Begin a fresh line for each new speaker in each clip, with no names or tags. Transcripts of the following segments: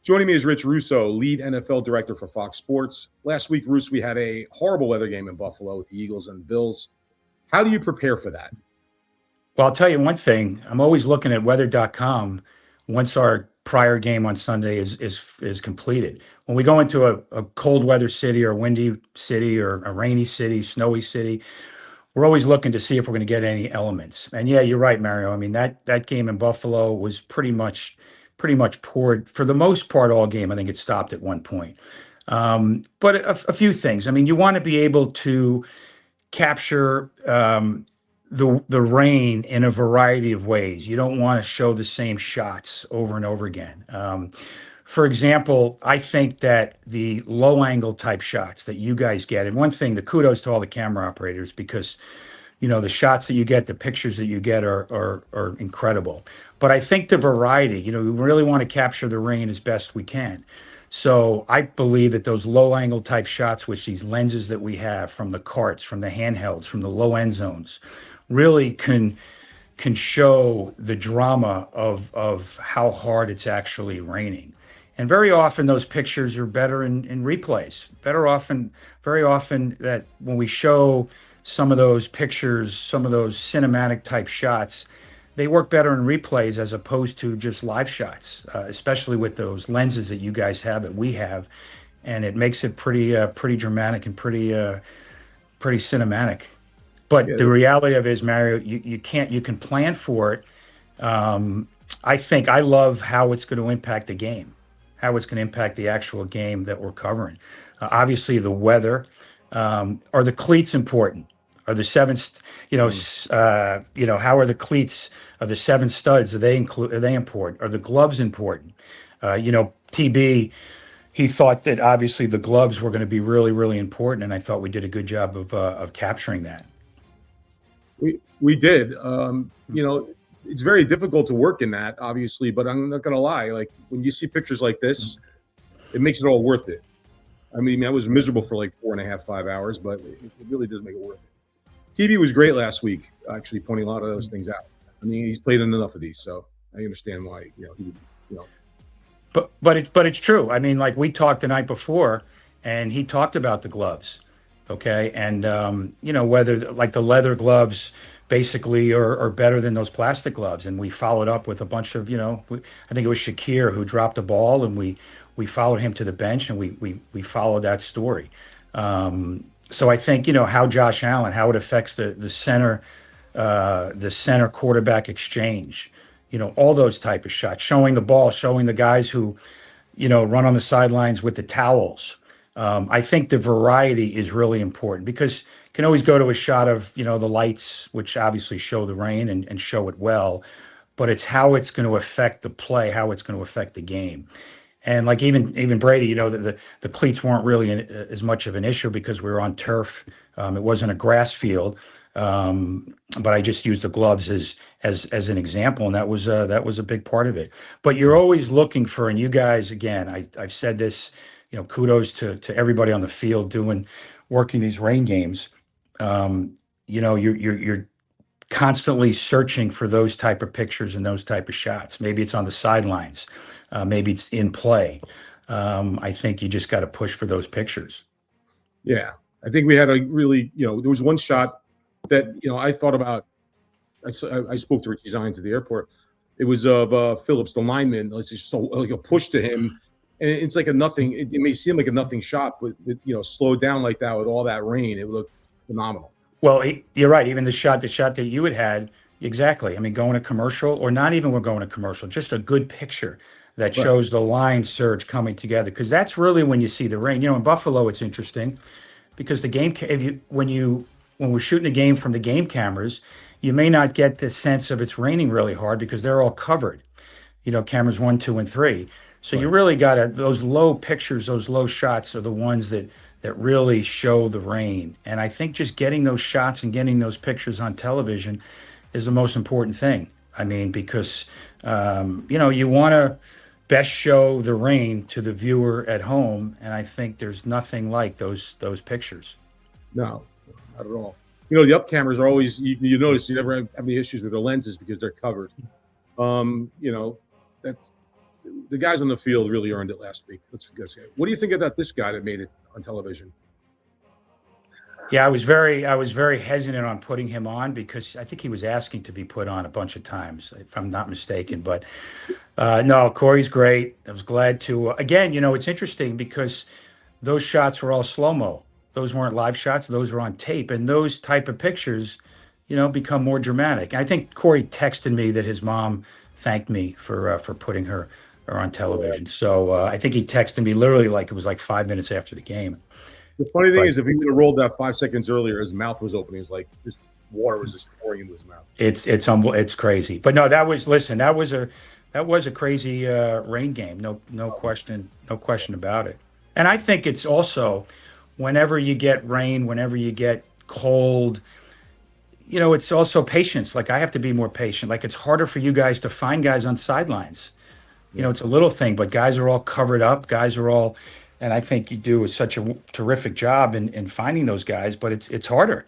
Joining me is Rich Russo, lead NFL director for Fox Sports. Last week, Russo, we had a horrible weather game in Buffalo with the Eagles and the Bills. How do you prepare for that?
Well, I'll tell you one thing. I'm always looking at weather.com once our prior game on Sunday is completed. When we go into a cold weather city or windy city or a rainy city, snowy city, we're always looking to see if we're going to get any elements. And yeah, you're right, Mario. I mean that game in Buffalo was pretty much poured for the most part all game. I think it stopped at one point. But a few things. I mean, you want to be able to capture the rain in a variety of ways. You don't want to show the same shots over and over again. For example, I think that the low angle type shots that you guys get, and one thing, the kudos to all the camera operators because the shots that you get, the pictures that you get are incredible. But I think the variety, we really want to capture the rain as best we can. So I believe that those low angle type shots, which these lenses that we have from the carts, from the handhelds, from the low end zones, really can show the drama of how hard it's actually raining. And very often those pictures are better in replays. Very often that when we show some of those pictures, some of those cinematic type shots, they work better in replays as opposed to just live shots, especially with those lenses that you guys have that we have, and it makes it pretty dramatic and pretty cinematic. But
Yeah,
the reality of it is, Mario, you can plan for it. I love how it's going to impact the game, how it's going to impact the actual game that we're covering. Obviously, the weather. Are the cleats important? Are the seven, how are the cleats? Are the seven studs? Are they important? Are the gloves important? TB, he thought that obviously the gloves were going to be really, really important, and I thought we did a good job of capturing that.
we did. It's very difficult to work in that, obviously, but I'm not going to lie. Like when you see pictures like this, it makes it all worth it. I mean, I was miserable for like 4.5, 5 hours, but it really does make it worth it. TV was great last week, actually pointing a lot of those things out. I mean, he's played in enough of these, so I understand why, he would,
But it's true. I mean, like we talked the night before, and he talked about the gloves, okay, and whether like the leather gloves basically are better than those plastic gloves, and we followed up with a bunch of I think it was Shakir who dropped the ball, and we followed him to the bench, and we followed that story. So I think how Josh Allen, how it affects the center quarterback exchange, all those type of shots, showing the ball, showing the guys who run on the sidelines with the towels. I think the variety is really important because you can always go to a shot of the lights, which obviously show the rain and show it well, but it's how it's going to affect the play, how it's going to affect the game. And like even Brady, the cleats weren't really as much of an issue because we were on turf. It wasn't a grass field, but I just used the gloves as an example, and that was a big part of it. But you're always looking for, and you guys, again, I've said this, kudos to everybody on the field working these rain games. You're constantly searching for those type of pictures and those type of shots. Maybe it's on the sidelines. Maybe it's in play. I think you just got to push for those pictures.
Yeah, I think we had a really, there was one shot that, I thought about. I spoke to Richie Zines at the airport. It was of Phillips, the lineman. It's just so like a push to him, and it's like a nothing. It may seem like a nothing shot, but slowed down like that with all that rain, it looked phenomenal.
Well, you're right. Even the shot that you had, exactly. I mean, going to commercial, or not even we're going to commercial, just a good picture that shows the line surge coming together, because that's really when you see the rain. In Buffalo, it's interesting because the game, when we're shooting the game from the game cameras, you may not get the sense of it's raining really hard because they're all covered. Cameras 1, 2, and 3. So you really got those low pictures, those low shots are the ones that really show the rain. And I think just getting those shots and getting those pictures on television is the most important thing. I mean, because you want to best show the rain to the viewer at home, and I think there's nothing like those pictures.
No, not at all. The up cameras are always, you notice you never have any issues with the lenses because they're covered. That's the guys on the field really earned it last week. Let's go see it. What do you think about this guy that made it on television?
Yeah, I was very hesitant on putting him on because I think he was asking to be put on a bunch of times, if I'm not mistaken. But no, Corey's great. I was glad to. Again, it's interesting because those shots were all slow mo. Those weren't live shots; those were on tape, and those type of pictures, become more dramatic. I think Corey texted me that his mom thanked me for putting her on television. So I think he texted me literally like it was like 5 minutes after the game.
The funny thing is, if he would have rolled that 5 seconds earlier, his mouth was open. He was like, just water was just pouring into his mouth.
It's crazy. But no, that was a crazy rain game. No question about it. And I think it's also whenever you get rain, whenever you get cold, it's also patience. Like I have to be more patient. Like it's harder for you guys to find guys on sidelines. It's a little thing, but guys are all covered up. And I think you do such a terrific job in finding those guys, but it's harder,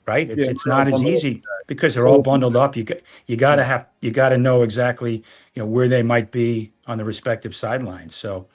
right? It's not as easy because they're all bundled up. You got to know exactly where they might be on the respective sidelines. So,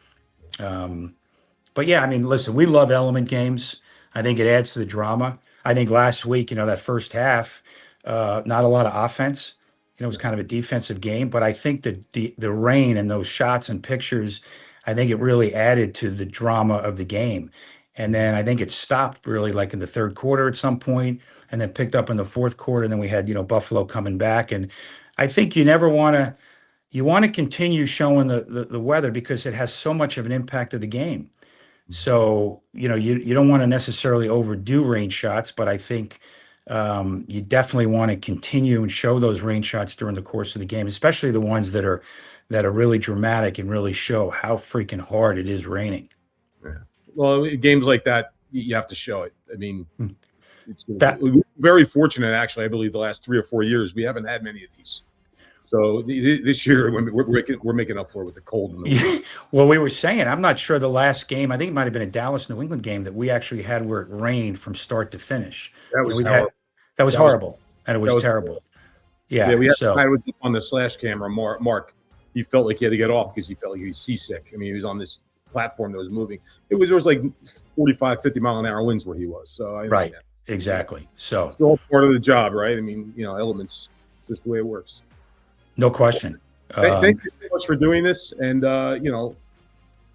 but yeah, I mean, listen, we love element games. I think it adds to the drama. I think last week, that first half, not a lot of offense. It was kind of a defensive game, but I think that the rain and those shots and pictures, I think it really added to the drama of the game. And then I think it stopped really like in the third quarter at some point and then picked up in the fourth quarter. And then we had, Buffalo coming back. And I think you want to continue showing the weather because it has so much of an impact of the game. So, you don't want to necessarily overdo rain shots, but I think you definitely want to continue and show those rain shots during the course of the game, especially the ones that are really dramatic and really show how freaking hard it is raining.
Yeah. Well, games like that, you have to show it. I mean, we're very fortunate, actually. I believe the last 3 or 4 years, we haven't had many of these. So this year, we're making up for it with the cold. And the
well, we were saying, I'm not sure the last game, I think it might have been a Dallas, New England game that we actually had where it rained from start to finish.
That was horrible.
That was horrible. And it was terrible.
Horrible.
Yeah.
We had a guy was on the slash camera, Mark. He felt like he had to get off because he felt like he was seasick. I mean, he was on this platform that was moving. There was like 45, 50 mile an hour winds where he was. So I understand.
Right. Exactly. So
it's all part of the job, right? I mean, elements, just the way it works.
No question.
Thank you so much for doing this. And,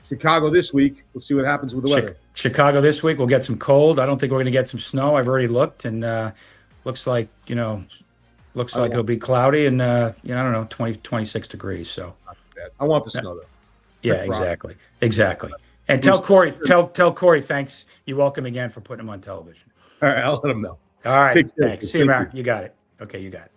Chicago this week, we'll see what happens with the weather.
Chicago this week, we'll get some cold. I don't think we're going to get some snow. I've already looked and looks like, it'll be cloudy and, I don't know, 20, 26 degrees. So
I want the snow though.
Yeah, exactly. And tell Corey, thanks. You're welcome again for putting him on television.
All right. I'll let him know.
All right. Thanks. See you, Mark. You got it. Okay. You got it.